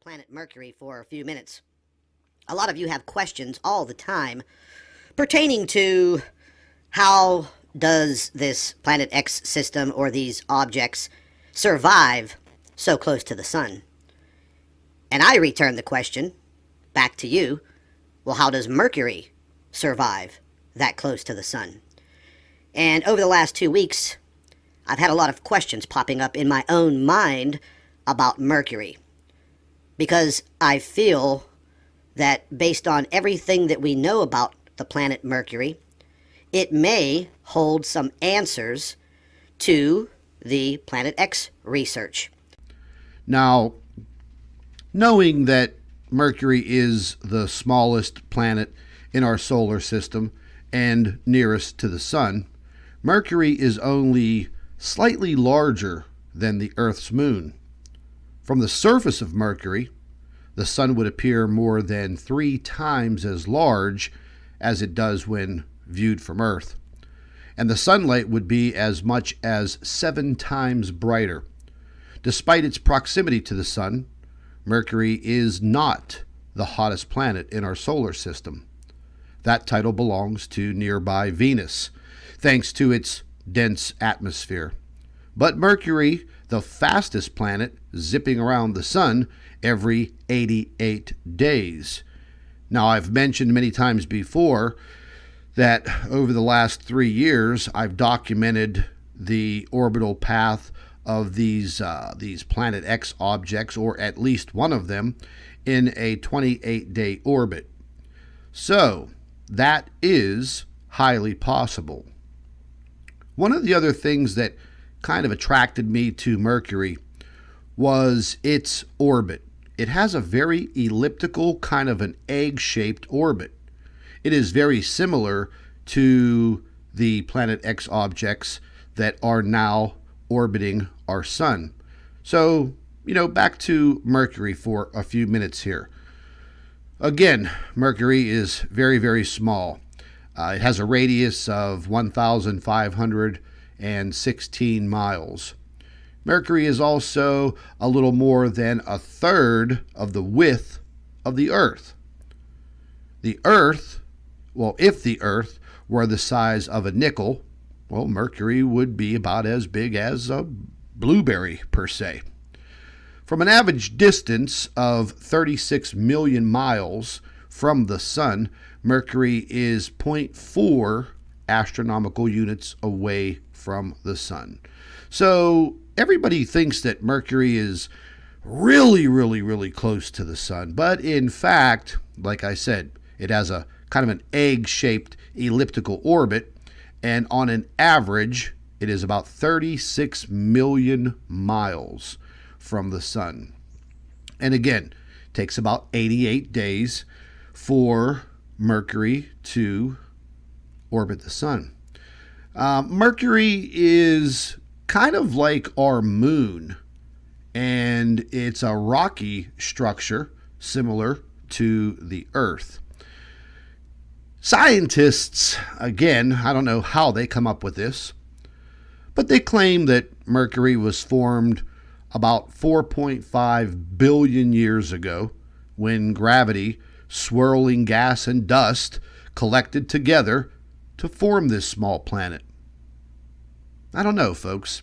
planet Mercury for a few minutes. A lot of you have questions all the time pertaining to how does this Planet X system or these objects survive so close to the sun? And I return the question back to you, well, how does Mercury survive that close to the sun? And over the last 2 weeks, I've had a lot of questions popping up in my own mind about Mercury, because I feel that based on everything that we know about the planet Mercury, it may hold some answers to the Planet X research. Now, knowing that Mercury is the smallest planet in our solar system and nearest to the sun, Mercury is only slightly larger than the Earth's moon. From the surface of Mercury, the sun would appear more than 3 times as large as it does when viewed from Earth, and the sunlight would be as much as 7 times brighter. Despite its proximity to the sun, Mercury is not the hottest planet in our solar system. That title belongs to nearby Venus, thanks to its dense atmosphere. But Mercury, the fastest planet, zipping around the sun every 88 days. Now, I've mentioned many times before that over the last 3 years, I've documented the orbital path of these Planet X objects, or at least one of them, in a 28-day orbit. So, that is highly possible. One of the other things that kind of attracted me to Mercury was its orbit. It has a very elliptical, kind of an egg-shaped orbit. It is very similar to the Planet X objects that are now orbiting our sun. So, back to Mercury for a few minutes here. Again, Mercury is very, very small. It has a radius of 1,516 miles. Mercury is also a little more than a third of the width of the Earth. The Earth, if the Earth were the size of a nickel, Mercury would be about as big as a blueberry, per se. From an average distance of 36 million miles from the sun, Mercury is 0.4 astronomical units away from the sun. So everybody thinks that Mercury is really, really, really close to the sun. But in fact, like I said, it has a kind of an egg-shaped elliptical orbit, and on an average, it is about 36 million miles from the sun. And again, it takes about 88 days for Mercury to orbit the sun. Mercury is kind of like our moon, and it's a rocky structure similar to the Earth. Scientists, again, I don't know how they come up with this, but they claim that Mercury was formed about 4.5 billion years ago when gravity, swirling gas and dust collected together to form this small planet. I don't know, folks.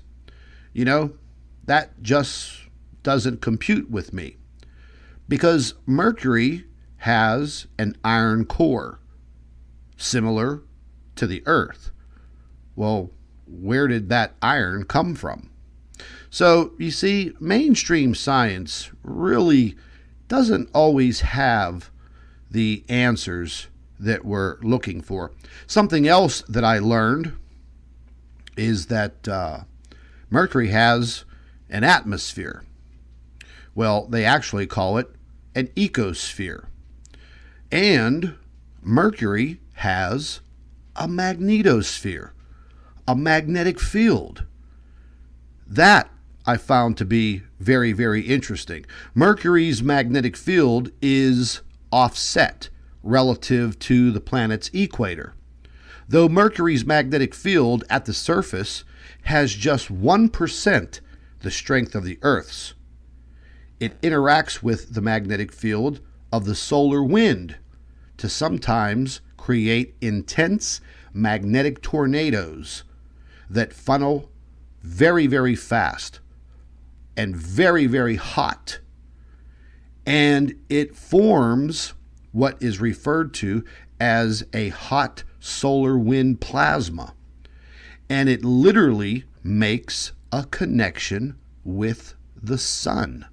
That just doesn't compute with me, because Mercury has an iron core, similar to the Earth. Well, where did that iron come from? So, you see, mainstream science really doesn't always have the answers that we're looking for. Something else that I learned is that Mercury has an atmosphere. Well, they actually call it an ecosphere. And Mercury has a magnetosphere, a magnetic field. That I found to be very, very interesting. Mercury's magnetic field is offset relative to the planet's equator. Though Mercury's magnetic field at the surface has just 1% the strength of the Earth's, It interacts with the magnetic field of the solar wind to sometimes create intense magnetic tornadoes that funnel very, very fast and very, very hot. And it forms what is referred to as a hot solar wind plasma. And it literally makes a connection with the sun.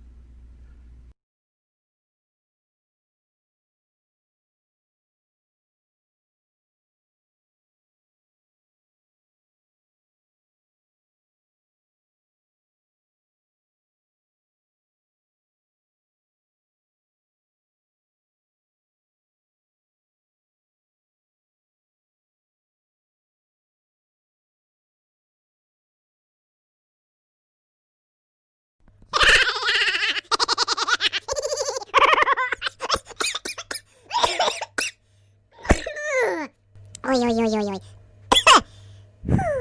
Oi, oi, oi, oi, oi.